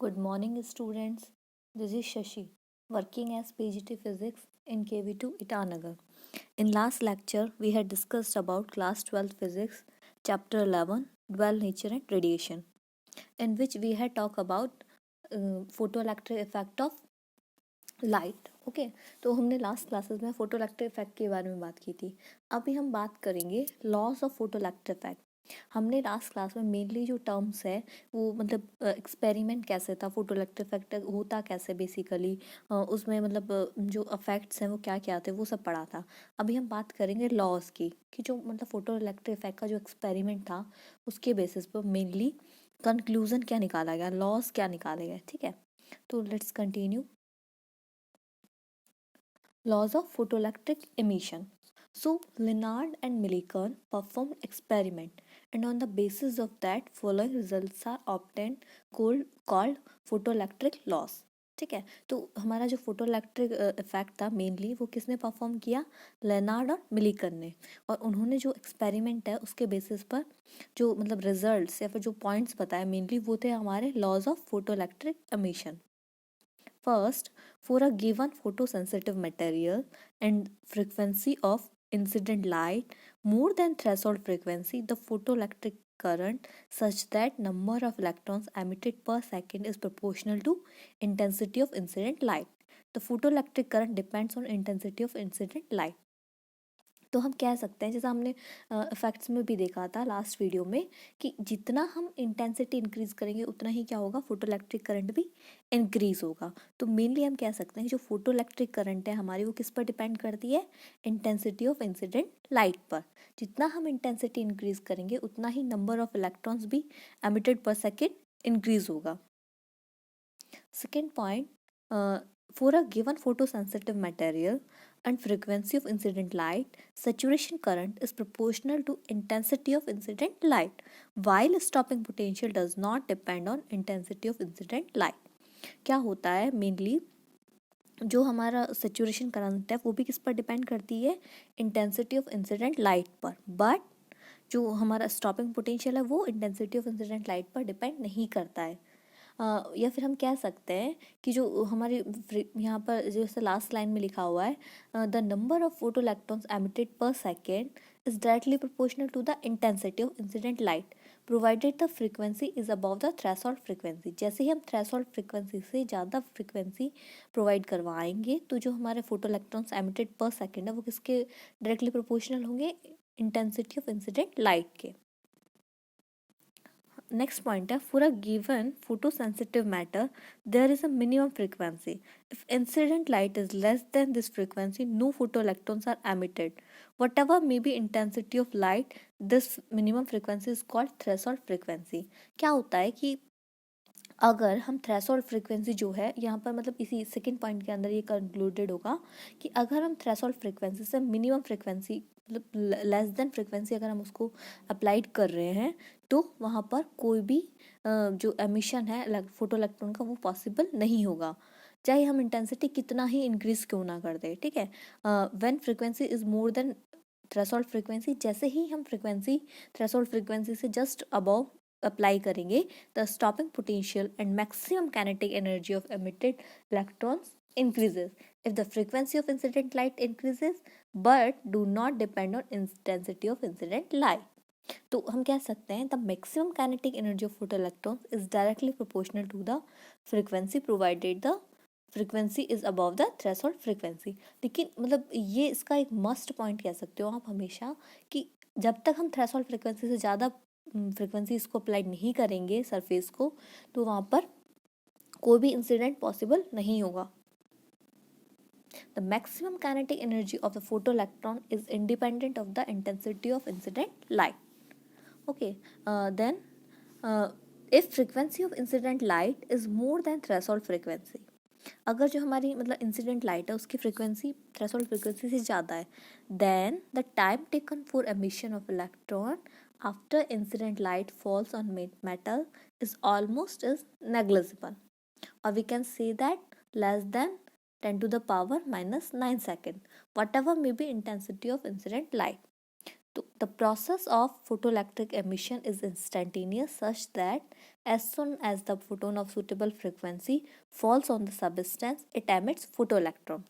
Good morning, students. This is Shashi, working as PGT Physics in KV2 Itanagar. In last lecture, we had discussed about class 12 physics, chapter 11, Dual Nature and Radiation, in which we had talked about photoelectric effect of light okay. तो हमने last classes में photoelectric effect के बारे में बात की थी। अभी हम बात करेंगे लॉस ऑफ फोटोइलेक्ट्रिक इफेक्ट। हमने लास्ट क्लास में मेनली जो टर्म्स है वो मतलब एक्सपेरिमेंट कैसे था, फोटोइलेक्ट्रिक इफेक्ट होता कैसे बेसिकली, उसमें मतलब जो इफेक्ट्स हैं वो क्या क्या थे वो सब पढ़ा था। अभी हम बात करेंगे लॉस की कि जो मतलब फोटोइलेक्ट्रिक इफेक्ट का जो एक्सपेरिमेंट था उसके बेसिस पर मेनली कंक्लूजन क्या निकाला गया, लॉस क्या निकाले गए। ठीक है, तो let's continue. Laws of photoelectric emission. So Lenard and Millikan performed experiment, and on the basis of that following results are obtained called photoelectric laws. ठीक है, तो हमारा जो फोटोइलेक्ट्रिक इफेक्ट था मेनली वो किसने परफॉर्म किया, लेनार्ड और मिलिकन ने। और उन्होंने जो एक्सपेरिमेंट है उसके बेसिस पर जो मतलब रिजल्ट्स या फिर जो पॉइंट्स बताए मेनली वो थे हमारे laws of photoelectric emission. First, for a given photosensitive material and frequency of incident light more than threshold frequency, the photoelectric current such that number of electrons emitted per second is proportional to intensity of incident light. The photoelectric current depends on intensity of incident light. तो हम कह सकते हैं जैसा हमने effects में भी देखा था लास्ट वीडियो में कि जितना हम इंटेंसिटी इंक्रीज करेंगे उतना ही क्या होगा, फोटोइलेक्ट्रिक करंट भी इंक्रीज होगा। तो मेनली हम कह सकते हैं जो फोटोइलेक्ट्रिक करंट है हमारी वो किस पर डिपेंड करती है, इंटेंसिटी ऑफ इंसिडेंट लाइट पर। जितना हम इंटेंसिटी इंक्रीज करेंगे उतना ही नंबर ऑफ इलेक्ट्रॉन्स भी एमिटेड पर सेकेंड इंक्रीज होगा। Second point, for a given photosensitive material and frequency of incident light, saturation current is proportional to intensity of incident light, while stopping potential does not depend on intensity of incident light. क्या होता है mainly जो हमारा saturation current है वो भी किस पर डिपेंड करती है, इंटेंसिटी ऑफ इंसिडेंट लाइट पर, बट जो हमारा स्टॉपिंग पोटेंशियल है वो इंटेंसिटी ऑफ इंसिडेंट लाइट पर डिपेंड नहीं करता है। या फिर हम कह सकते हैं कि जो हमारी यहाँ पर जैसे लास्ट लाइन में लिखा हुआ है, the number of photo electrons emitted per second is directly proportional to the intensity of incident light provided the frequency is above the threshold frequency. जैसे ही हम थ्रेशोल्ड फ्रीक्वेंसी से ज़्यादा फ्रीक्वेंसी प्रोवाइड करवाएंगे तो जो हमारे photo electrons emitted per second है वो किसके डायरेक्टली प्रोपोर्शनल होंगे, इंटेंसिटी ऑफ इंसिडेंट लाइट के। नेक्स्ट पॉइंट है, for a given photosensitive matter there is a minimum frequency, if incident light is less than this frequency no photo electrons are emitted whatever may be intensity of light, this minimum frequency is called threshold frequency. क्या होता है कि अगर हम threshold frequency जो है यहाँ पर मतलब इसी सेकंड पॉइंट के अंदर ये कंक्लूडेड होगा कि अगर हम थ्रेशोल्ड फ्रीक्वेंसी से मिनिमम फ्रीक्वेंसी मतलब लेस देन फ्रीक्वेंसी अगर हम उसको अप्लाइड कर रहे हैं तो वहाँ पर कोई भी जो एमिशन है फोटो इलेक्ट्रॉन का वो पॉसिबल नहीं होगा, चाहे हम इंटेंसिटी कितना ही इंक्रीज क्यों ना कर दे। ठीक है, when frequency is more than threshold frequency, जैसे ही हम फ्रीक्वेंसी थ्रेशोल्ड फ्रीक्वेंसी से जस्ट अबव अप्लाई करेंगे the stopping potential and maximum kinetic energy of emitted electrons increases if the frequency of incident light increases but do not depend on intensity of incident light. तो हम कह सकते हैं the maximum kinetic energy of photo electrons is directly proportional to the frequency provided the frequency is above the threshold frequency. लेकिन मतलब ये इसका एक मस्ट पॉइंट कह सकते हो आप हमेशा कि जब तक हम थ्रेशोल्ड फ्रीक्वेंसी से ज़्यादा फ्रीक्वेंसी इसको अप्लाई नहीं करेंगे सरफेस को तो वहाँ पर कोई भी इंसिडेंट पॉसिबल नहीं होगा। The maximum kinetic energy of the photoelectron is independent of the intensity of incident light. Okay, then if frequency of incident light is more than threshold frequency, अगर जो हमारी मतलब इंसिडेंट लाइट है उसकी frequency threshold frequency से ज़्यादा है than the time taken for emission of electron after incident light falls on metal is almost is negligible, or we can say that less than 10 to the power minus 9 second, whatever may be intensity of incident light. So the process of photoelectric emission is instantaneous such that As soon as the photon of suitable frequency falls on the substance, it emits photoelectron.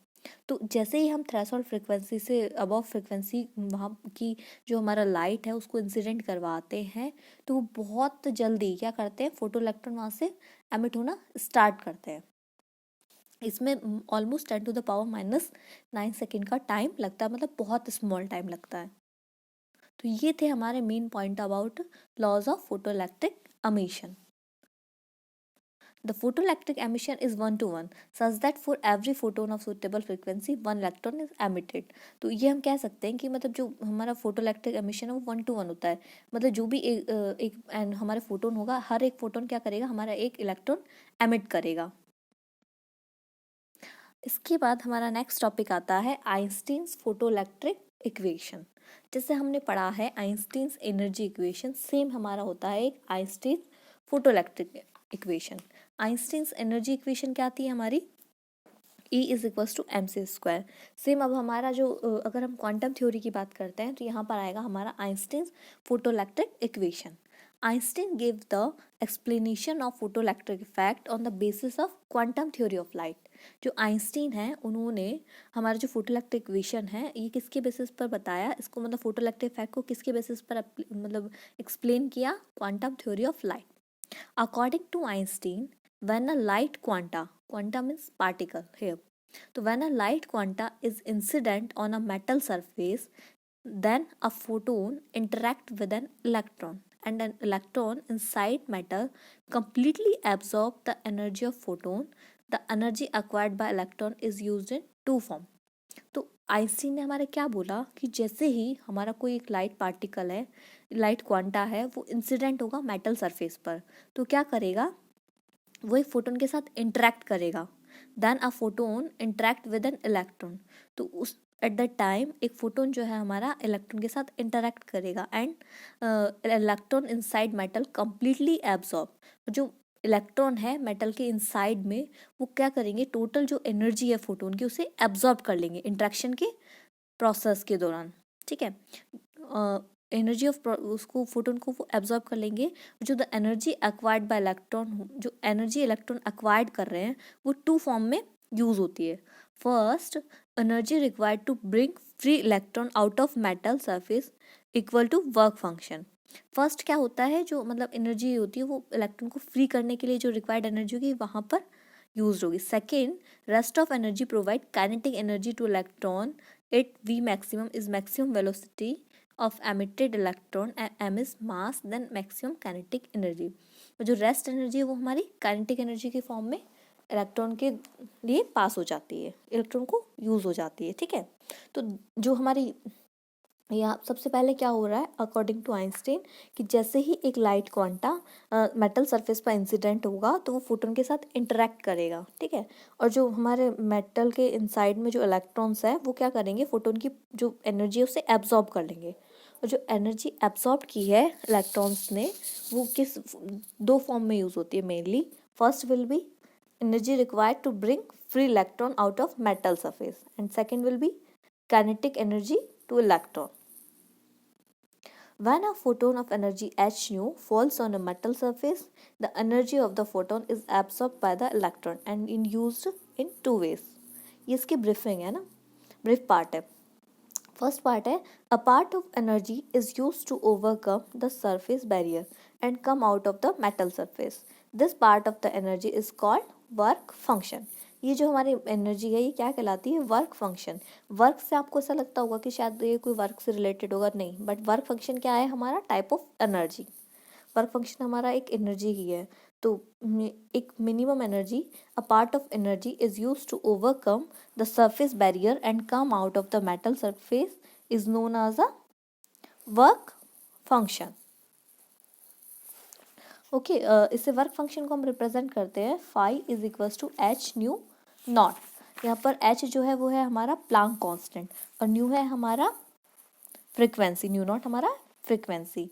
तो जैसे ही हम threshold frequency से above frequency वहाँ की जो हमारा light है उसको इंसिडेंट करवाते हैं, तो वो बहुत जल्दी क्या करते हैं, फोटो इलेक्ट्रॉन वहाँ से एमिट होना स्टार्ट करते हैं. इसमें ऑलमोस्ट 10⁻⁹ सेकेंड का टाइम लगता है, मतलब बहुत स्मॉल टाइम लगता है. तो ये थे हमारे main point about laws of photoelectric emission. The photoelectric emission is 1:1 such that for every photon of suitable frequency 1 electron is emitted. तो ये हम कह सकते हैं कि मतलब जो हमारा फोटोइलेक्ट्रिक एमिशन है वो 1:1 होता है. मतलब जो भी एक हमारे फोटोन होगा, हर एक फोटोन क्या करेगा, हमारा एक इलेक्ट्रॉन एमिट करेगा. इसके बाद हमारा नेक्स्ट टॉपिक आता है आइंस्टीन्स फोटोइलेक्ट्रिक इक्वेशन. जैसे हमने पढ़ा है आइंस्टीन्स एनर्जी इक्वेशन, सेम हमारा होता है एक Einstein photoelectric equation. Einstein's energy equation क्या आती है हमारी, E = mc². सेम अब हमारा जो अगर हम क्वांटम थ्योरी की बात करते हैं तो यहाँ पर आएगा हमारा Einstein's photoelectric equation. Einstein gave the explanation of photoelectric effect on the basis of quantum theory of light. जो आइंस्टीन है उन्होंने हमारा जो फोटोइलेक्ट्रिक इक्वेशन है ये किसके बेसिस पर बताया, इसको मतलब फोटोइलेक्ट्रिक इफेक्ट को किसके बेसिस पर मतलब एक्सप्लेन किया, quantum theory of light. According to Einstein, when a light quanta means particle here. So when a light quanta is incident on a metal surface, then a photon interact with an electron, and an electron inside metal completely absorb the energy of photon. The energy acquired by electron is used in two form. तो Einstein ने हमारे क्या बोला कि जैसे ही हमारा कोई एक लाइट पार्टिकल है, लाइट क्वांटा है, वो इंसिडेंट होगा मेटल सरफेस पर, तो क्या करेगा, वो एक फोटोन के साथ इंटरेक्ट करेगा. Then a photon interact with an electron. तो उस एट द टाइम एक फोटोन जो है हमारा इलेक्ट्रॉन के साथ इंटरेक्ट करेगा and electron inside metal completely absorb. जो इलेक्ट्रॉन है मेटल के इनसाइड में, वो क्या करेंगे, टोटल जो एनर्जी है फोटोन की उसे एब्जॉर्ब कर लेंगे इंटरेक्शन के प्रोसेस के दौरान. ठीक है, एनर्जी ऑफ उसको फोटोन को वो एब्जॉर्ब कर लेंगे. जो the energy acquired by electron, जो एनर्जी इलेक्ट्रॉन एक्वायर्ड कर रहे हैं वो टू फॉर्म में यूज होती है. First, energy required to bring free electron out of metal surface equal to work function. First क्या होता है, जो मतलब एनर्जी होती है वो इलेक्ट्रॉन को फ्री करने के लिए जो रिक्वायर्ड एनर्जी होगी वहाँ पर यूज होगी. Second, rest of energy provide kinetic energy two electron. It V maximum is maximum velocity of emitted electron and m is mass then maximum kinetic energy. जो रेस्ट एनर्जी है वो हमारी kinetic energy के form में electron के लिए पास हो जाती है, इलेक्ट्रॉन को यूज हो जाती है. ठीक है, तो जो हमारी यहाँ सबसे पहले क्या हो रहा है अकॉर्डिंग टू आइंस्टीन, कि जैसे ही एक लाइट क्वांटा मेटल सरफेस पर इंसिडेंट होगा तो वो फोटोन के साथ इंटरेक्ट करेगा. ठीक है, और जो हमारे मेटल के इनसाइड में जो इलेक्ट्रॉन्स है वो क्या करेंगे, फोटोन की जो एनर्जी है उसे एब्जॉर्ब कर लेंगे. और जो एनर्जी एब्जॉर्ब की है इलेक्ट्रॉन्स ने वो किस दो फॉर्म में यूज़ होती है mainly. First will be energy required to bring free electron out of metal surface and second will be kinetic energy to electron. When a photon of energy h nu falls on a metal surface, the energy of the photon is absorbed by the electron and in used in two ways. ये इसकी briefing है ना, brief part है. First part है, a part of energy is used to overcome the surface barrier and come out of the metal surface. This part of the energy is called work function. ये जो हमारी energy है ये क्या कहलाती है, वर्क फंक्शन. वर्क से आपको ऐसा लगता होगा कि शायद ये कोई वर्क से रिलेटेड होगा, नहीं, बट वर्क फंक्शन क्या है, हमारा type of energy. Work function हमारा एक एनर्जी ही है. तो एक minimum energy, a part of energy is use to overcome the surface barrier and come out of the metal surface is known as a work function. Okay, इसे work function को हम represent करते हैं phi is equals to H nu naught. यहाँ पर H जो है वो है हमारा प्लांक कांस्टेंट और न्यू है हमारा फ्रीक्वेंसी, न्यू नॉट हमारा फ्रीक्वेंसी.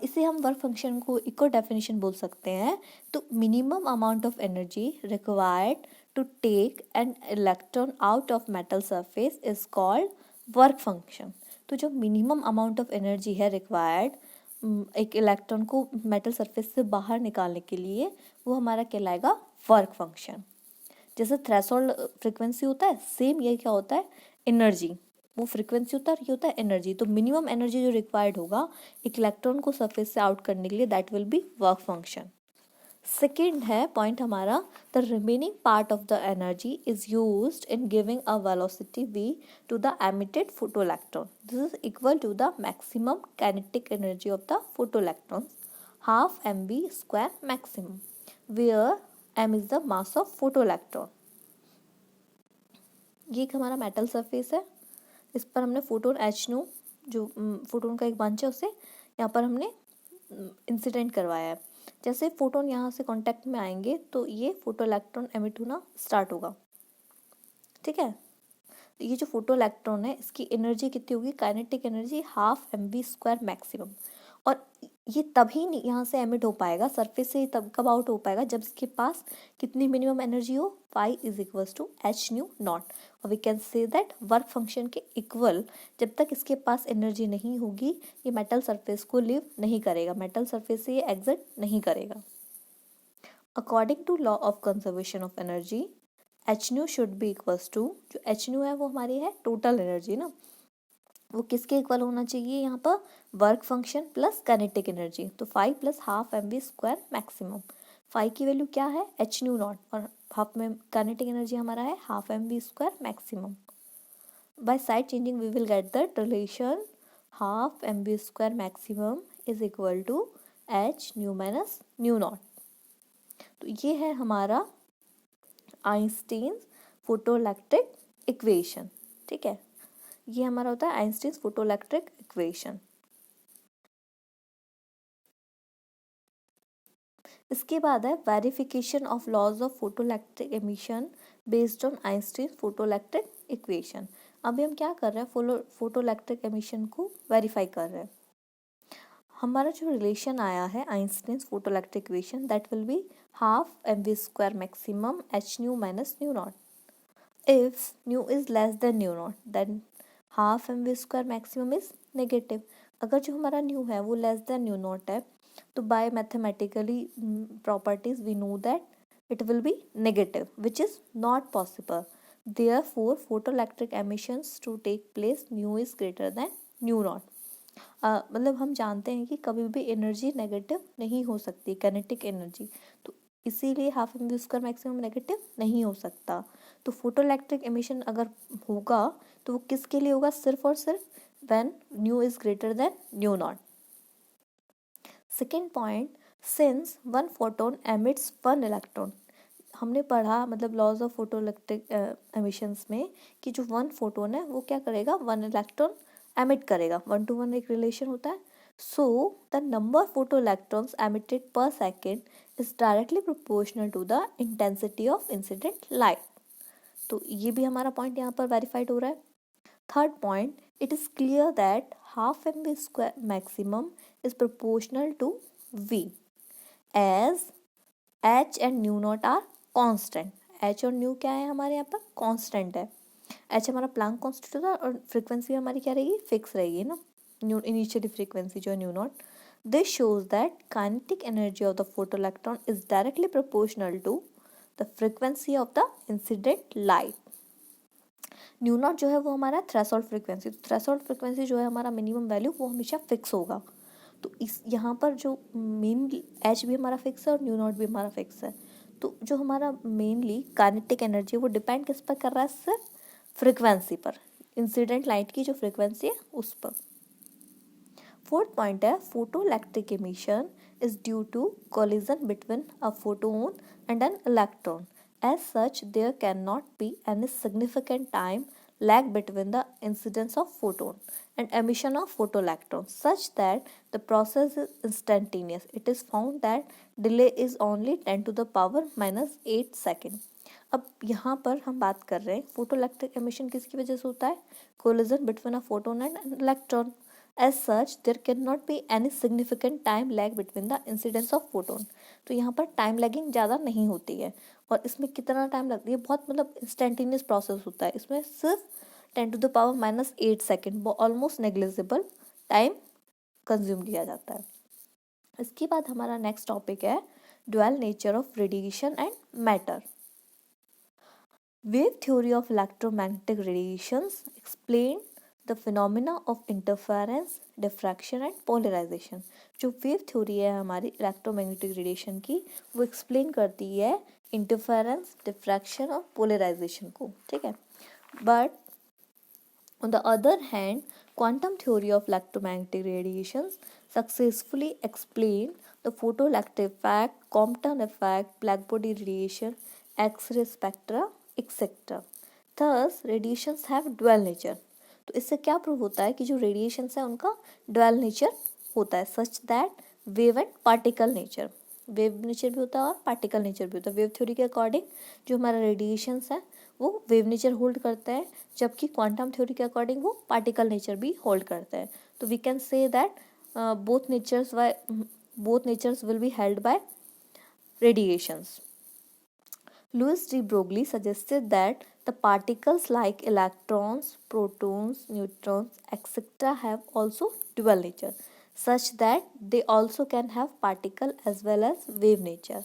इसे हम वर्क फंक्शन को इको डेफिनेशन बोल सकते हैं. तो minimum amount of energy required to take an electron out of metal surface is called work function. तो जो मिनिमम अमाउंट ऑफ एनर्जी है रिक्वायर्ड एक इलेक्ट्रॉन को मेटल सरफेस से बाहर निकालने के लिए, वो हमारा कहलाएगा वर्क फंक्शन। जैसे थ्रेशोल्ड फ्रीक्वेंसी होता है, सेम ये क्या होता है, एनर्जी। वो फ्रीक्वेंसी होता है और ये होता है एनर्जी। तो मिनिमम एनर्जी जो रिक्वायर्ड होगा एक इलेक्ट्रॉन को सरफेस से आउट करने के लिए, that will be work function. Second है पॉइंट हमारा, the remaining part of the energy is used in giving a velocity v to the emitted photoelectron. This is equal to the maximum kinetic energy of the photoelectrons, half mv square maximum, where m is the mass of photoelectron. ये एक हमारा metal surface है, इस पर हमने photon H new, जो photon का एक बंच है, उसे यहाँ पर हमने इंसिडेंट करवाया है। जैसे फोटोन यहाँ से कांटेक्ट में आएंगे तो ये फोटो इलेक्ट्रॉन एमिट होना स्टार्ट होगा, ठीक है। ये जो फोटो इलेक्ट्रॉन है इसकी एनर्जी कितनी होगी, kinetic energy half mv square maximum. और ये तभी नहीं यहाँ से एमिट हो पाएगा सरफेस से, तब कब आउट हो पाएगा जब इसके पास कितनी मिनिमम एनर्जी हो, phi is equals to H nu naught. और we can say that work function के इक्वल जब तक इसके पास एनर्जी नहीं होगी ये मेटल सरफेस को लिव नहीं करेगा, मेटल सरफेस से ये एग्जिट नहीं करेगा। According to law of conservation of energy, h nu should be equals to, जो एच न्यू है वो हमारी है टोटल एनर्जी ना, वो किसके इक्वल होना चाहिए यहाँ पर, work function plus kinetic energy. तो 5 plus half mv square maximum. 5 की वैल्यू क्या है, एच न्यू नॉट, और हाफ में काइनेटिक एनर्जी हमारा है half mv square maximum. By side changing we will get the relation half mv square maximum is equal to H nu minus nu naught. तो ये है हमारा आइंस्टीन फोटोइलेक्ट्रिक इक्वेशन, ठीक है। ये हमारा होता है आइंस्टीन फोटोइलेक्ट्रिक इक्वेशन। इसके बाद है verification of laws of photoelectric emission based on Einstein photoelectric equation. अभी हम क्या कर रहे हैं, फोटोइलेक्ट्रिक एमिशन को वेरीफाई कर रहे हैं। हमारा जो रिलेशन आया है Einstein photoelectric equation, that will be half mv square maximum H nu minus nu not. If nu is less than nu naught, then half mv square maximum is negative. अगर जो हमारा न्यू है वो less than nu naught है, तो by mathematically properties we know that it will be negative, which is not possible. Therefore photoelectric emissions to take place nu is greater than nu naught. मतलब हम जानते हैं कि कभी भी एनर्जी नेगेटिव नहीं हो सकती, काइनेटिक एनर्जी, तो इसीलिए half mv square maximum negative नहीं हो सकता। तो फोटोइलेक्ट्रिक एमिशन अगर होगा तो वो किसके लिए होगा, सिर्फ और सिर्फ when nu is greater than nu naught. Second point, since one photon emits one electron, हमने पढ़ा मतलब लॉज ऑफ फोटोइलेक्ट्रिक एमिशंस में कि जो वन फोटोन है वो क्या करेगा, वन इलेक्ट्रॉन एमिट करेगा, 1 to 1 एक रिलेशन होता है। So the number of photo electrons emitted per second is directly proportional to the intensity of incident light. तो ये भी हमारा पॉइंट यहाँ पर वेरीफाइड हो रहा है। Third point, it is clear that half mv square maximum is proportional to v as h and nu naught are constant. h और न्यू क्या है हमारे यहाँ पर, कांस्टेंट है। h हमारा प्लैंक कांस्टेंट होता है और फ्रीक्वेंसी हमारी क्या रहेगी, फिक्स रहेगी ना, न्यू इनिशियली फ्रीक्वेंसी जो है nu naught. This shows that kinetic energy of the photoelectron is directly proportional to the frequency of the incident light. Nu naught जो है वो हमारा थ्रेशोल्ड फ्रीक्वेंसी, तो थ्रेशोल्ड फ्रीक्वेंसी जो है हमारा मिनिमम वैल्यू वो हमेशा फिक्स होगा। तो इस यहाँ पर जो मेन एच भी हमारा फिक्स है और न्यू नॉट भी हमारा फिक्स है। तो जो हमारा मेनली काइनेटिक एनर्जी है वो डिपेंड किस पर कर रहा है, सिर्फ फ्रीक्वेंसी पर, इंसिडेंट लाइट की जो फ्रीक्वेंसी है उस पर। फोर्थ पॉइंट है, photoelectric emission is due to collision between a photon and an electron. As such, there cannot be any significant time lag between the incidence of photon and emission of photoelectrons such that the process is instantaneous. It is found that delay is only 10 to the power minus 8 second. अब यहाँ पर हम बात कर रहे हैं photoelectric emission किसकी वजह से होता है, collision between a photon and electron. As such, there cannot be any significant time lag between the incidence of photon. तो यहाँ पर टाइम लैगिंग ज़्यादा नहीं होती है। और इसमें कितना टाइम लगती है, बहुत मतलब इंस्टेंटेनियस प्रोसेस होता है, इसमें सिर्फ 10 to the power minus 8 second, almost negligible time consume किया जाता है। इसके बाद हमारा नेक्स्ट टॉपिक है dual nature of radiation and matter. Wave theory of electromagnetic radiations explain the phenomena of interference, diffraction and polarization। जो वेव थ्योरी है हमारी इलेक्ट्रोमैग्नेटिक रेडिएशन की, वो एक्सप्लेन करती है इंटरफेरेंस, डिफ्रैक्शन और पोलराइजेशन को, ठीक है। But on the other hand, quantum theory of electromagnetic radiations successfully explain the photoelectric effect, Compton effect, blackbody radiation, X-ray spectra, etc. Thus, radiations have dual nature। तो इससे क्या prove होता है कि जो रेडिएशंस है उनका डुअल नेचर होता है, such that wave and particle nature, wave nature भी होता है और पार्टिकल नेचर भी होता है। वेव थ्योरी के अकॉर्डिंग जो हमारा रेडिएशंस है वो वेव नेचर होल्ड करता है, जबकि क्वांटम थ्योरी के अकॉर्डिंग वो पार्टिकल नेचर भी होल्ड करता है। तो we can say that both natures will be held by radiations। Louis de Broglie suggested that the particles like electrons, protons, neutrons, etc. have also dual nature, such that they also can have particle as well as wave nature।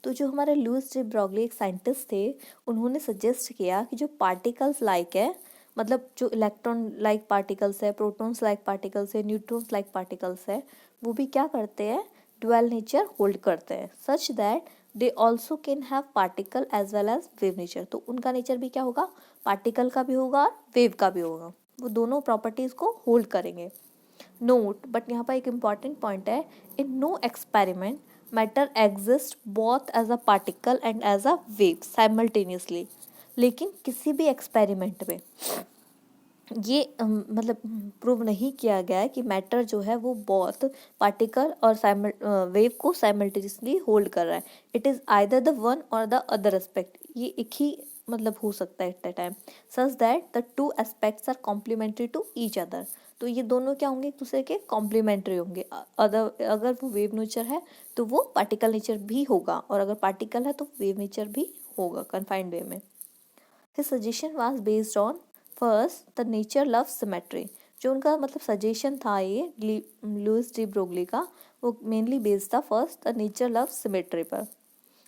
तो जो हमारे Louis de Broglie एक scientist थे, उन्होंने suggest किया कि जो particles like है, मतलब जो इलेक्ट्रॉन लाइक पार्टिकल्स है, प्रोटॉन्स लाइक पार्टिकल्स है, न्यूट्रॉन्स लाइक पार्टिकल्स है, वो भी क्या करते हैं, डुअल नेचर होल्ड करते हैं, such that they also can have particle as well as wave nature. तो उनका नेचर भी क्या होगा, पार्टिकल का भी होगा और वेव का भी होगा, वो दोनों प्रॉपर्टीज को होल्ड करेंगे। नोट, बट यहाँ पर एक इम्पॉर्टेंट पॉइंट है, in no experiment matter exist both as a particle and as a wave simultaneously. लेकिन किसी भी एक्सपेरिमेंट में ये मतलब प्रूव नहीं किया गया है कि मैटर जो है वो बहुत पार्टिकल और वेव को साइमल्टेनियसली होल्ड कर रहा है। It is either the one और द अदर एस्पेक्ट, ये एक ही मतलब हो सकता है at the time, such that the two aspects are complementary to each other. तो ये दोनों क्या होंगे, एक दूसरे के कॉम्प्लीमेंट्री होंगे। अगर वो वेव नेचर है तो वो पार्टिकल नेचर भी होगा, और अगर पार्टिकल है तो वेव नेचर भी होगा कन्फाइंड वे में। His suggestion was based on first the nature loves symmetry। जो उनका मतलब सजेशन था ये लुइस डी ब्रोगली का, वो मेनली बेस्ड था first the nature love symmetry पर।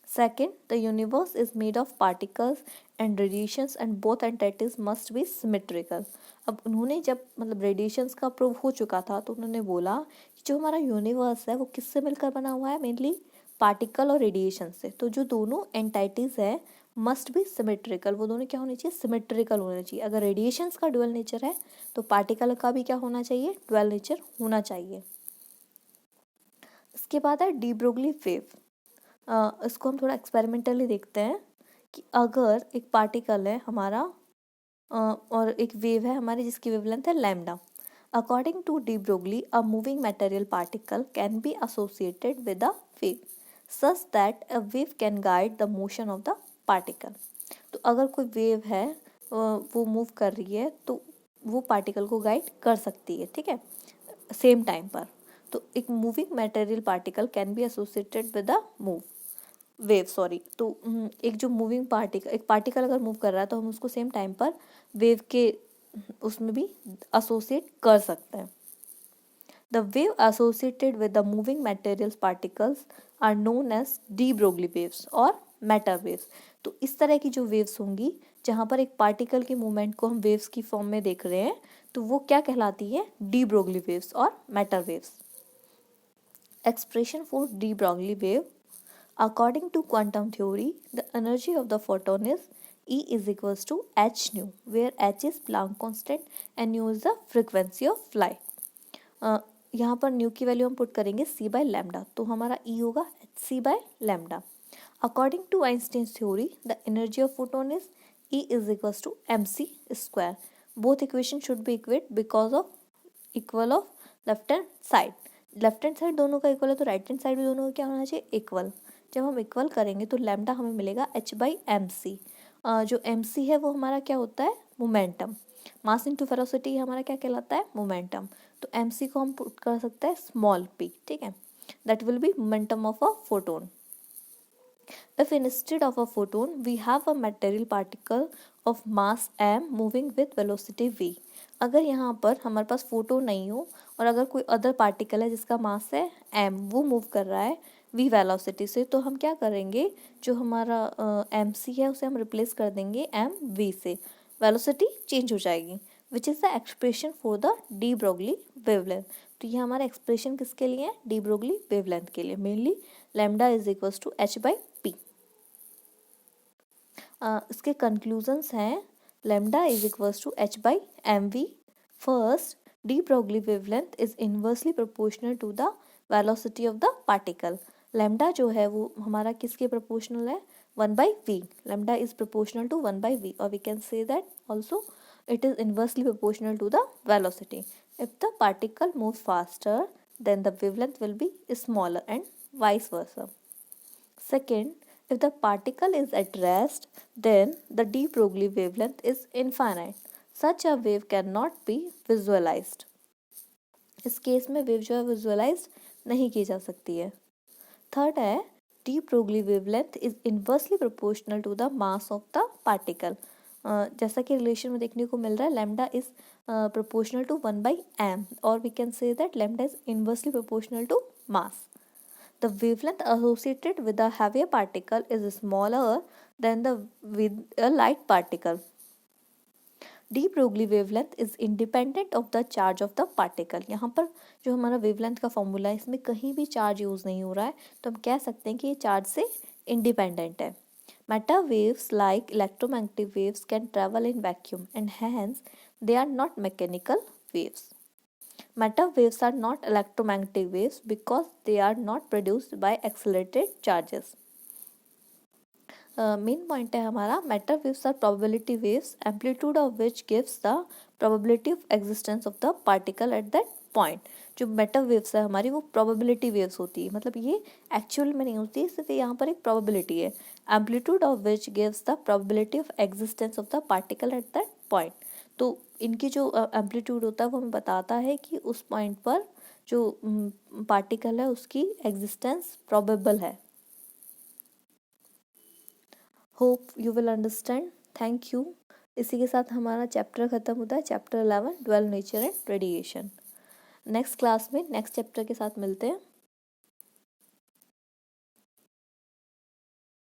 Second, the universe is made of particles and radiations and both entities must be symmetrical. अब उन्होंने जब मतलब रेडिएशंस का प्रूव हो चुका था तो उन्होंने बोला कि जो हमारा यूनिवर्स है वो किससे मिलकर बना हुआ है, मेनली पार्टिकल और रेडिएशन से। तो जो दोनों एंटाइटीज है मस्ट बी सिमेट्रिकल, वो दोनों क्या होने चाहिए, सिमेट्रिकल होना चाहिए। अगर रेडिएशंस का डुअल नेचर है तो पार्टिकल का भी क्या होना चाहिए, डुअल नेचर होना चाहिए। इसके बाद है डी ब्रोगली वेव। इसको हम थोड़ा एक्सपेरिमेंटली देखते हैं कि अगर एक पार्टिकल है हमारा और एक वेव है हमारी जिसकी वेवलेंथ है lambda. According to de Broglie a moving material particle can be associated with a wave such that a wave can guide the motion of the particle. तो अगर कोई वेव है वो मूव कर रही है तो वो पार्टिकल को गाइड कर सकती है, ठीक है, सेम टाइम पर। तो एक moving material particle can be associated with a wave, sorry. तो एक जो मूविंग पार्टिकल, एक पार्टिकल अगर मूव कर रहा है तो हम उसको सेम टाइम पर वेव के उसमें भी एसोसिएट कर सकते हैं। The wave associated with the moving materials particles are known as de Broglie waves और मैटर वेव्स। तो इस तरह की जो वेव्स होंगी जहाँ पर एक पार्टिकल के मूवमेंट को हम वेव्स की फॉर्म में देख रहे हैं तो वो क्या कहलाती है, डी ब्रोगली वेव्स और matter waves. Expression for de Broglie wave, according to quantum theory the energy of the photon is E is equals to h nu, where h is Planck constant and nu is the frequency of light। यहाँ पर new की value हम put करेंगे c by lambda, तो हमारा E होगा hc by lambda. According to Einstein's theory the energy of photon is E is equals to mc square. Both equation should be equate because of equal of left hand side. Left hand side दोनों का equal है तो right hand side भी दोनों का क्या होना चाहिए, इक्वल। जब हम इक्वल करेंगे तो लैम्डा हमें मिलेगा h बाई एम सी। जो एम सी है वो हमारा क्या होता है, मोमेंटम। मास इनटू वेलोसिटी हमारा क्या कहलाता है, मोमेंटम। तो एम सी को हम पुट कर सकते हैं स्मॉल p, ठीक है, that will be momentum of a photon. If instead of a photon we have a material particle of mass m moving with velocity v, अगर यहाँ पर हमारे पास फोटो नहीं हो और अगर कोई अदर पार्टिकल है जिसका मास है m, वो मूव कर रहा है v वेलोसिटी से, तो हम क्या करेंगे, जो हमारा mc है उसे हम रिप्लेस कर देंगे mv से, वेलोसिटी चेंज हो जाएगी, which is the expression for the de Broglie wavelength. तो ये हमारा एक्सप्रेशन किसके लिए है, डी ब्रोगली वेवलेंथ के लिए, mainly lambda is equals to h/p। इसके कंक्लूजन्स हैं, lambda is equals to h/mv. First, de Broglie wavelength is inversely proportional to the velocity of the particle. lambda जो है वो हमारा किसके proportional है, 1/v. lambda is proportional to 1/v, or we can say that also it is inversely proportional to the velocity. If the particle moves faster, then the wavelength will be smaller and vice versa. Second, if the particle is at rest, then the de Broglie wavelength is infinite. Such a wave cannot be visualized. इस case में wave जो है visualise नहीं की जा सकती है। Third है, de Broglie wavelength is inversely proportional to the mass of the particle. जैसा कि रिलेशन में देखने को मिल रहा है, lambda is proportional to 1/m, or we can say that lambda is inversely proportional to mass. The wavelength associated with a heavier particle is smaller than the with a light particle. De Broglie wavelength is independent of the charge of the particle. यहाँ पर जो हमारा wavelength का formula है, इसमें कहीं भी charge use नहीं हो रहा है, तो हम कह सकते हैं कि ये चार्ज से इंडिपेंडेंट है। Matter waves like electromagnetic waves can travel in vacuum and hence they are not mechanical waves. Matter waves are not electromagnetic waves because they are not produced by accelerated charges. Main point है हमारा, matter waves are probability waves, amplitude of which gives the probability of existence of the particle at that point. जो matter waves है हमारी, वो probability waves होती है, मतलब ये actual में नहीं होती है, सिर्फ यहाँ पर एक probability है, amplitude of which gives the probability of existence of the particle at that point. तो इनकी जो एम्पलीट्यूड होता है वो हमें बताता है कि उस पॉइंट पर जो पार्टिकल है उसकी एग्जिस्टेंस प्रोबेबल है। Hope you will understand. Thank you. इसी के साथ हमारा चैप्टर ख़त्म होता है, chapter 11 dual nature and radiation. Next class में नेक्स्ट चैप्टर के साथ मिलते हैं।